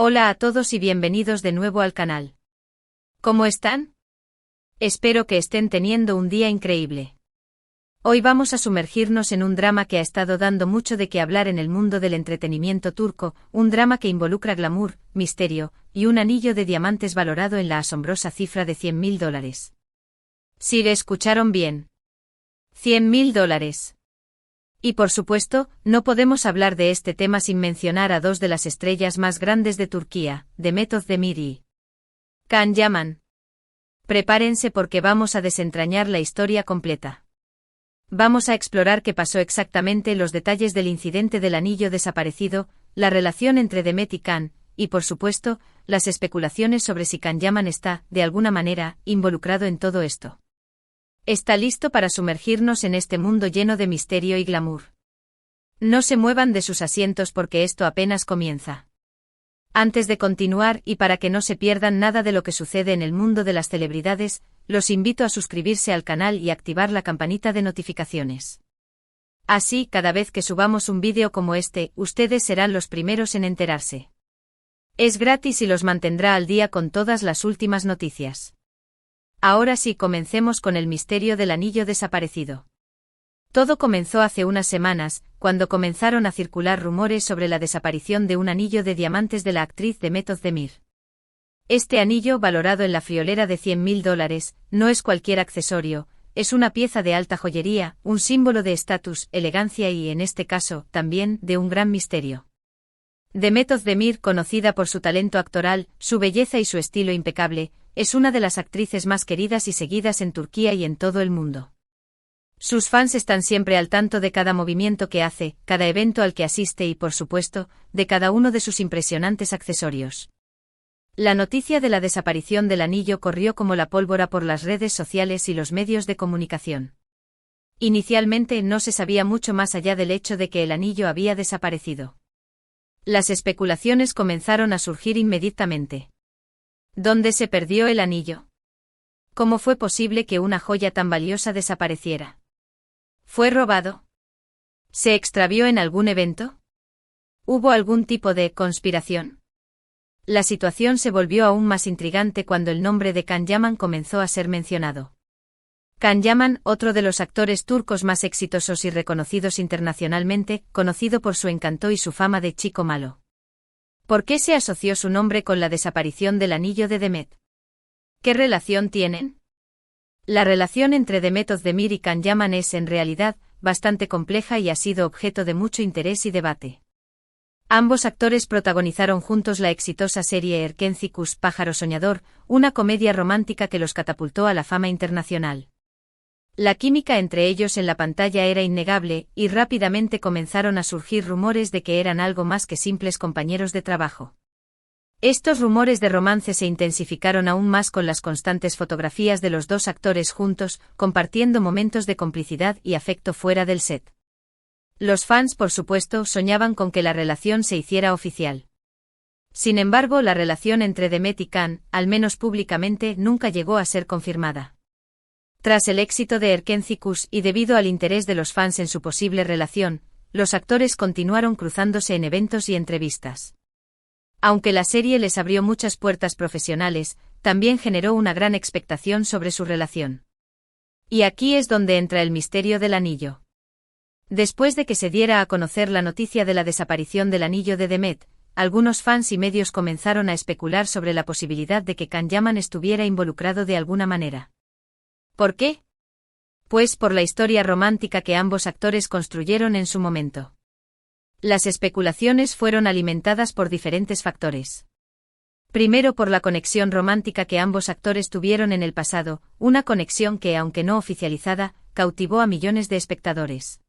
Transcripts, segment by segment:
Hola a todos y bienvenidos de nuevo al canal. ¿Cómo están? Espero que estén teniendo un día increíble. Hoy vamos a sumergirnos en un drama que ha estado dando mucho de qué hablar en el mundo del entretenimiento turco, un drama que involucra glamour, misterio, y un anillo de diamantes valorado en la asombrosa cifra de $100.000. Sí, le escucharon bien. $100.000. Y por supuesto, no podemos hablar de este tema sin mencionar a dos de las estrellas más grandes de Turquía, Demet Özdemir y Can Yaman. Prepárense porque vamos a desentrañar la historia completa. Vamos a explorar qué pasó exactamente, los detalles del incidente del anillo desaparecido, la relación entre Demet y Can, y por supuesto, las especulaciones sobre si Can Yaman está, de alguna manera, involucrado en todo esto. ¿Está listo para sumergirnos en este mundo lleno de misterio y glamour? No se muevan de sus asientos porque esto apenas comienza. Antes de continuar y para que no se pierdan nada de lo que sucede en el mundo de las celebridades, los invito a suscribirse al canal y activar la campanita de notificaciones. Así, cada vez que subamos un vídeo como este, ustedes serán los primeros en enterarse. Es gratis y los mantendrá al día con todas las últimas noticias. Ahora sí, comencemos con el misterio del anillo desaparecido. Todo comenzó hace unas semanas, cuando comenzaron a circular rumores sobre la desaparición de un anillo de diamantes de la actriz Demet Özdemir. Este anillo, valorado en la friolera de $100.000, no es cualquier accesorio, es una pieza de alta joyería, un símbolo de estatus, elegancia y, en este caso, también, de un gran misterio. Demet Özdemir, conocida por su talento actoral, su belleza y su estilo impecable, es una de las actrices más queridas y seguidas en Turquía y en todo el mundo. Sus fans están siempre al tanto de cada movimiento que hace, cada evento al que asiste y, por supuesto, de cada uno de sus impresionantes accesorios. La noticia de la desaparición del anillo corrió como la pólvora por las redes sociales y los medios de comunicación. Inicialmente no se sabía mucho más allá del hecho de que el anillo había desaparecido. Las especulaciones comenzaron a surgir inmediatamente. ¿Dónde se perdió el anillo? ¿Cómo fue posible que una joya tan valiosa desapareciera? ¿Fue robado? ¿Se extravió en algún evento? ¿Hubo algún tipo de conspiración? La situación se volvió aún más intrigante cuando el nombre de Can Yaman comenzó a ser mencionado. Can Yaman, otro de los actores turcos más exitosos y reconocidos internacionalmente, conocido por su encanto y su fama de chico malo. ¿Por qué se asoció su nombre con la desaparición del anillo de Demet? ¿Qué relación tienen? La relación entre Demet Özdemir y Can Yaman es, en realidad, bastante compleja y ha sido objeto de mucho interés y debate. Ambos actores protagonizaron juntos la exitosa serie Erkenci Pájaro Soñador, una comedia romántica que los catapultó a la fama internacional. La química entre ellos en la pantalla era innegable, y rápidamente comenzaron a surgir rumores de que eran algo más que simples compañeros de trabajo. Estos rumores de romance se intensificaron aún más con las constantes fotografías de los dos actores juntos, compartiendo momentos de complicidad y afecto fuera del set. Los fans, por supuesto, soñaban con que la relación se hiciera oficial. Sin embargo, la relación entre Demet y Can, al menos públicamente, nunca llegó a ser confirmada. Tras el éxito de Erkenci y debido al interés de los fans en su posible relación, los actores continuaron cruzándose en eventos y entrevistas. Aunque la serie les abrió muchas puertas profesionales, también generó una gran expectación sobre su relación. Y aquí es donde entra el misterio del anillo. Después de que se diera a conocer la noticia de la desaparición del anillo de Demet, algunos fans y medios comenzaron a especular sobre la posibilidad de que Can Yaman estuviera involucrado de alguna manera. ¿Por qué? Pues por la historia romántica que ambos actores construyeron en su momento. Las especulaciones fueron alimentadas por diferentes factores. Primero, por la conexión romántica que ambos actores tuvieron en el pasado, una conexión que, aunque no oficializada, cautivó a millones de espectadores.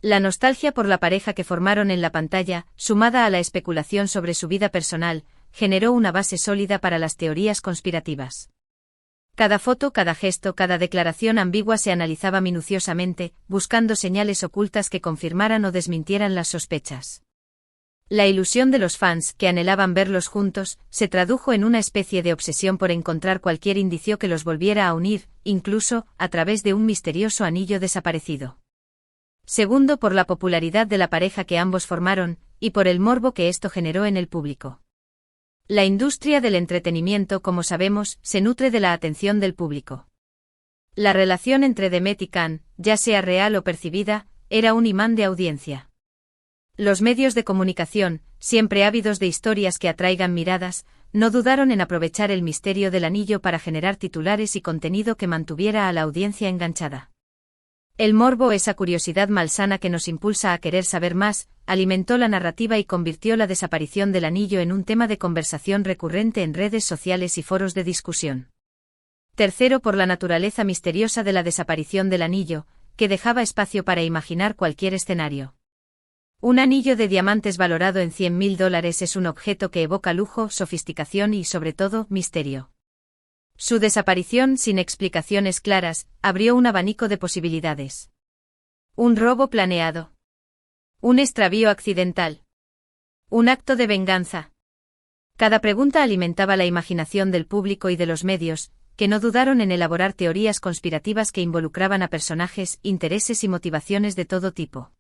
La nostalgia por la pareja que formaron en la pantalla, sumada a la especulación sobre su vida personal, generó una base sólida para las teorías conspirativas. Cada foto, cada gesto, cada declaración ambigua se analizaba minuciosamente, buscando señales ocultas que confirmaran o desmintieran las sospechas. La ilusión de los fans, que anhelaban verlos juntos, se tradujo en una especie de obsesión por encontrar cualquier indicio que los volviera a unir, incluso a través de un misterioso anillo desaparecido. Segundo, por la popularidad de la pareja que ambos formaron, y por el morbo que esto generó en el público. La industria del entretenimiento, como sabemos, se nutre de la atención del público. La relación entre Demet y Khan, ya sea real o percibida, era un imán de audiencia. Los medios de comunicación, siempre ávidos de historias que atraigan miradas, no dudaron en aprovechar el misterio del anillo para generar titulares y contenido que mantuviera a la audiencia enganchada. El morbo, esa curiosidad malsana que nos impulsa a querer saber más, alimentó la narrativa y convirtió la desaparición del anillo en un tema de conversación recurrente en redes sociales y foros de discusión. Tercero, por la naturaleza misteriosa de la desaparición del anillo, que dejaba espacio para imaginar cualquier escenario. Un anillo de diamantes valorado en $100.000 es un objeto que evoca lujo, sofisticación y, sobre todo, misterio. Su desaparición, sin explicaciones claras, abrió un abanico de posibilidades. Un robo planeado. Un extravío accidental. Un acto de venganza. Cada pregunta alimentaba la imaginación del público y de los medios, que no dudaron en elaborar teorías conspirativas que involucraban a personajes, intereses y motivaciones de todo tipo.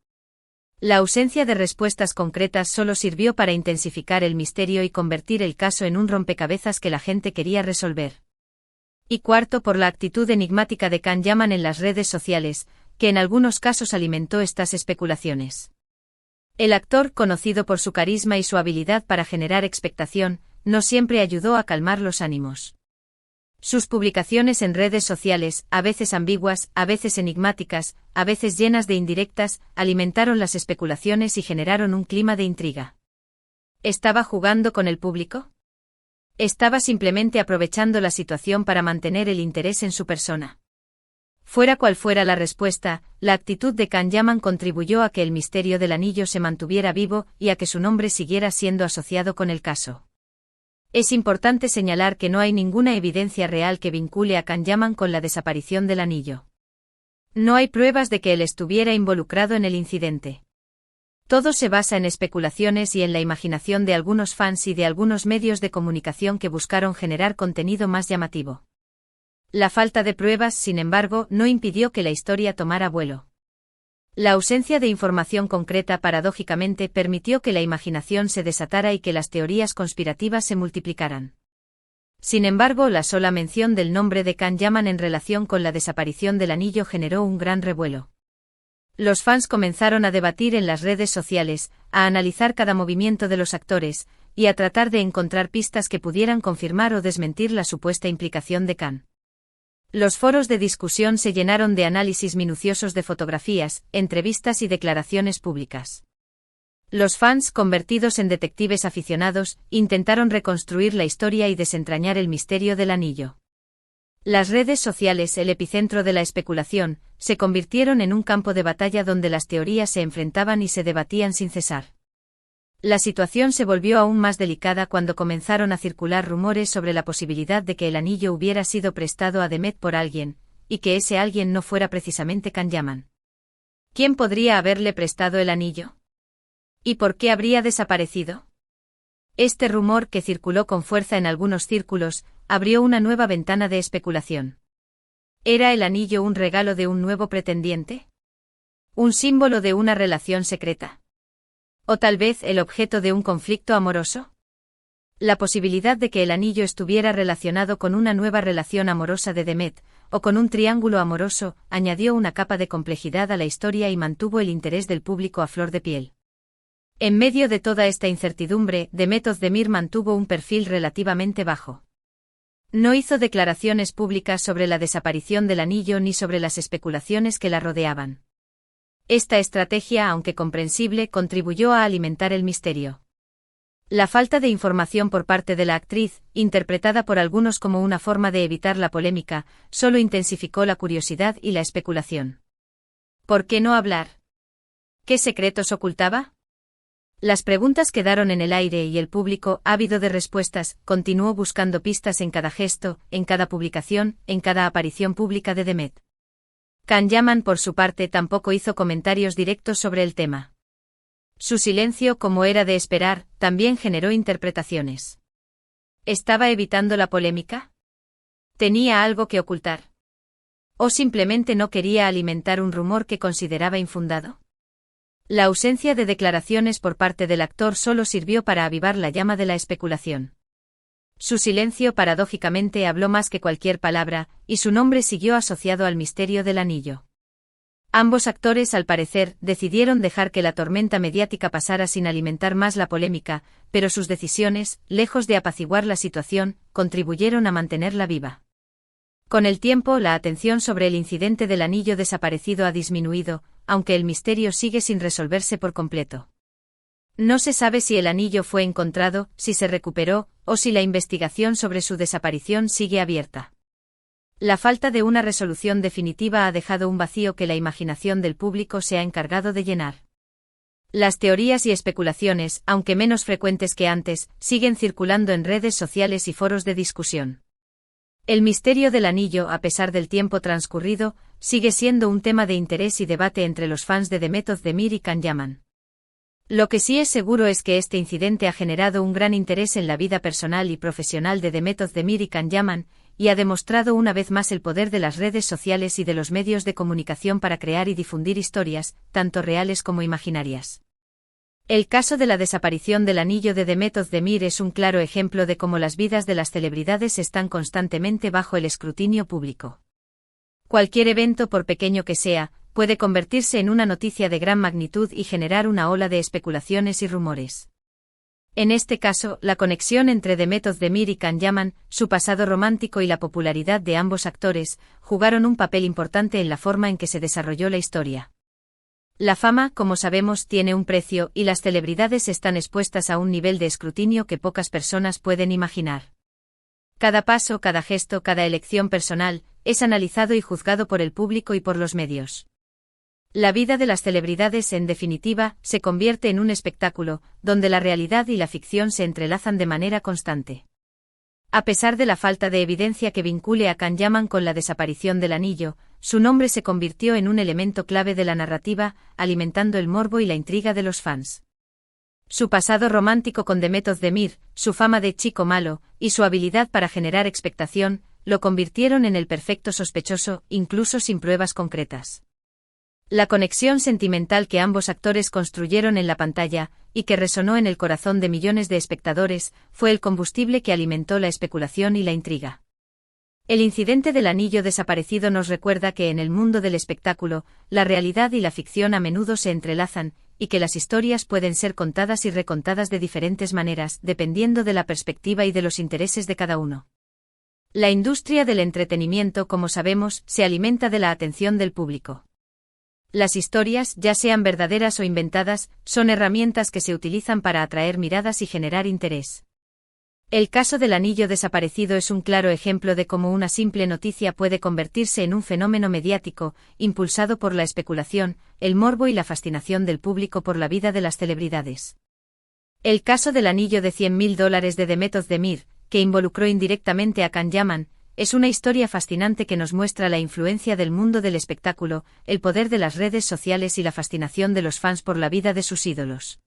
La ausencia de respuestas concretas solo sirvió para intensificar el misterio y convertir el caso en un rompecabezas que la gente quería resolver. Y cuarto, por la actitud enigmática de Khan Yaman en las redes sociales, que en algunos casos alimentó estas especulaciones. El actor, conocido por su carisma y su habilidad para generar expectación, no siempre ayudó a calmar los ánimos. Sus publicaciones en redes sociales, a veces ambiguas, a veces enigmáticas, a veces llenas de indirectas, alimentaron las especulaciones y generaron un clima de intriga. ¿Estaba jugando con el público? ¿Estaba simplemente aprovechando la situación para mantener el interés en su persona? Fuera cual fuera la respuesta, la actitud de Khan Yaman contribuyó a que el misterio del anillo se mantuviera vivo y a que su nombre siguiera siendo asociado con el caso. Es importante señalar que no hay ninguna evidencia real que vincule a Khan Yaman con la desaparición del anillo. No hay pruebas de que él estuviera involucrado en el incidente. Todo se basa en especulaciones y en la imaginación de algunos fans y de algunos medios de comunicación que buscaron generar contenido más llamativo. La falta de pruebas, sin embargo, no impidió que la historia tomara vuelo. La ausencia de información concreta, paradójicamente, permitió que la imaginación se desatara y que las teorías conspirativas se multiplicaran. Sin embargo, la sola mención del nombre de Khan Yaman en relación con la desaparición del anillo generó un gran revuelo. Los fans comenzaron a debatir en las redes sociales, a analizar cada movimiento de los actores, y a tratar de encontrar pistas que pudieran confirmar o desmentir la supuesta implicación de Khan. Los foros de discusión se llenaron de análisis minuciosos de fotografías, entrevistas y declaraciones públicas. Los fans, convertidos en detectives aficionados, intentaron reconstruir la historia y desentrañar el misterio del anillo. Las redes sociales, el epicentro de la especulación, se convirtieron en un campo de batalla donde las teorías se enfrentaban y se debatían sin cesar. La situación se volvió aún más delicada cuando comenzaron a circular rumores sobre la posibilidad de que el anillo hubiera sido prestado a Demet por alguien, y que ese alguien no fuera precisamente Khan Yaman. ¿Quién podría haberle prestado el anillo? ¿Y por qué habría desaparecido? Este rumor, que circuló con fuerza en algunos círculos, abrió una nueva ventana de especulación. ¿Era el anillo un regalo de un nuevo pretendiente? ¿Un símbolo de una relación secreta? ¿O tal vez el objeto de un conflicto amoroso? La posibilidad de que el anillo estuviera relacionado con una nueva relación amorosa de Demet, o con un triángulo amoroso, añadió una capa de complejidad a la historia y mantuvo el interés del público a flor de piel. En medio de toda esta incertidumbre, Demet Özdemir mantuvo un perfil relativamente bajo. No hizo declaraciones públicas sobre la desaparición del anillo ni sobre las especulaciones que la rodeaban. Esta estrategia, aunque comprensible, contribuyó a alimentar el misterio. La falta de información por parte de la actriz, interpretada por algunos como una forma de evitar la polémica, solo intensificó la curiosidad y la especulación. ¿Por qué no hablar? ¿Qué secretos ocultaba? Las preguntas quedaron en el aire y el público, ávido de respuestas, continuó buscando pistas en cada gesto, en cada publicación, en cada aparición pública de Demet. Khan Yaman, por su parte, tampoco hizo comentarios directos sobre el tema. Su silencio, como era de esperar, también generó interpretaciones. ¿Estaba evitando la polémica? ¿Tenía algo que ocultar? ¿O simplemente no quería alimentar un rumor que consideraba infundado? La ausencia de declaraciones por parte del actor solo sirvió para avivar la llama de la especulación. Su silencio paradójicamente habló más que cualquier palabra, y su nombre siguió asociado al misterio del anillo. Ambos actores, al parecer, decidieron dejar que la tormenta mediática pasara sin alimentar más la polémica, pero sus decisiones, lejos de apaciguar la situación, contribuyeron a mantenerla viva. Con el tiempo, la atención sobre el incidente del anillo desaparecido ha disminuido, aunque el misterio sigue sin resolverse por completo. No se sabe si el anillo fue encontrado, si se recuperó, o si la investigación sobre su desaparición sigue abierta. La falta de una resolución definitiva ha dejado un vacío que la imaginación del público se ha encargado de llenar. Las teorías y especulaciones, aunque menos frecuentes que antes, siguen circulando en redes sociales y foros de discusión. El misterio del anillo, a pesar del tiempo transcurrido, sigue siendo un tema de interés y debate entre los fans de The Method de Mir y Can Yaman. Lo que sí es seguro es que este incidente ha generado un gran interés en la vida personal y profesional de The Method de Mir y Can Yaman, y ha demostrado una vez más el poder de las redes sociales y de los medios de comunicación para crear y difundir historias, tanto reales como imaginarias. El caso de la desaparición del anillo de The Method de Mir es un claro ejemplo de cómo las vidas de las celebridades están constantemente bajo el escrutinio público. Cualquier evento, por pequeño que sea, puede convertirse en una noticia de gran magnitud y generar una ola de especulaciones y rumores. En este caso, la conexión entre The Method de Mir y Can Yaman, su pasado romántico y la popularidad de ambos actores, jugaron un papel importante en la forma en que se desarrolló la historia. La fama, como sabemos, tiene un precio y las celebridades están expuestas a un nivel de escrutinio que pocas personas pueden imaginar. Cada paso, cada gesto, cada elección personal, es analizado y juzgado por el público y por los medios. La vida de las celebridades, en definitiva, se convierte en un espectáculo, donde la realidad y la ficción se entrelazan de manera constante. A pesar de la falta de evidencia que vincule a Can Yaman con la desaparición del anillo, su nombre se convirtió en un elemento clave de la narrativa, alimentando el morbo y la intriga de los fans. Su pasado romántico con The Method de Mir, su fama de chico malo, y su habilidad para generar expectación, lo convirtieron en el perfecto sospechoso, incluso sin pruebas concretas. La conexión sentimental que ambos actores construyeron en la pantalla, y que resonó en el corazón de millones de espectadores, fue el combustible que alimentó la especulación y la intriga. El incidente del anillo desaparecido nos recuerda que en el mundo del espectáculo, la realidad y la ficción a menudo se entrelazan, y que las historias pueden ser contadas y recontadas de diferentes maneras, dependiendo de la perspectiva y de los intereses de cada uno. La industria del entretenimiento, como sabemos, se alimenta de la atención del público. Las historias, ya sean verdaderas o inventadas, son herramientas que se utilizan para atraer miradas y generar interés. El caso del anillo desaparecido es un claro ejemplo de cómo una simple noticia puede convertirse en un fenómeno mediático, impulsado por la especulación, el morbo y la fascinación del público por la vida de las celebridades. El caso del anillo de $100.000 de The Method de Mir, que involucró indirectamente a Can Yaman, es una historia fascinante que nos muestra la influencia del mundo del espectáculo, el poder de las redes sociales y la fascinación de los fans por la vida de sus ídolos.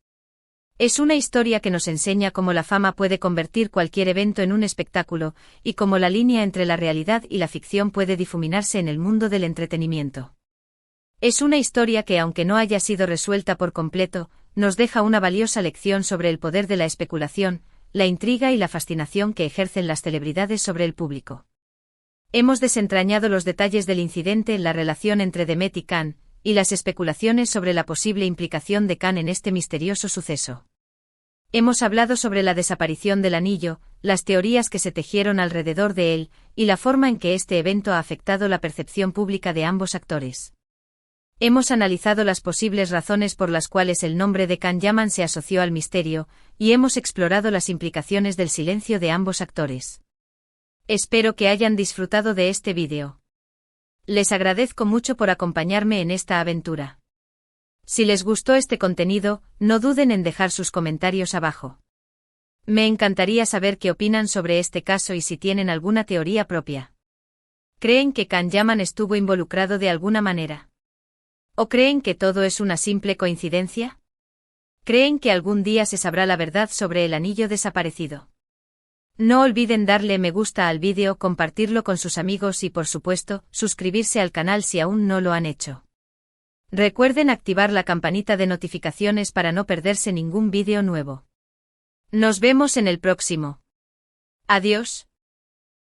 Es una historia que nos enseña cómo la fama puede convertir cualquier evento en un espectáculo, y cómo la línea entre la realidad y la ficción puede difuminarse en el mundo del entretenimiento. Es una historia que, aunque no haya sido resuelta por completo, nos deja una valiosa lección sobre el poder de la especulación, la intriga y la fascinación que ejercen las celebridades sobre el público. Hemos desentrañado los detalles del incidente, la relación entre The Met y Can, y las especulaciones sobre la posible implicación de Can en este misterioso suceso. Hemos hablado sobre la desaparición del anillo, las teorías que se tejieron alrededor de él, y la forma en que este evento ha afectado la percepción pública de ambos actores. Hemos analizado las posibles razones por las cuales el nombre de Can Yaman se asoció al misterio, y hemos explorado las implicaciones del silencio de ambos actores. Espero que hayan disfrutado de este vídeo. Les agradezco mucho por acompañarme en esta aventura. Si les gustó este contenido, no duden en dejar sus comentarios abajo. Me encantaría saber qué opinan sobre este caso y si tienen alguna teoría propia. ¿Creen que Can Yaman estuvo involucrado de alguna manera? ¿O creen que todo es una simple coincidencia? ¿Creen que algún día se sabrá la verdad sobre el anillo desaparecido? No olviden darle me gusta al vídeo, compartirlo con sus amigos y por supuesto, suscribirse al canal si aún no lo han hecho. Recuerden activar la campanita de notificaciones para no perderse ningún vídeo nuevo. Nos vemos en el próximo. Adiós.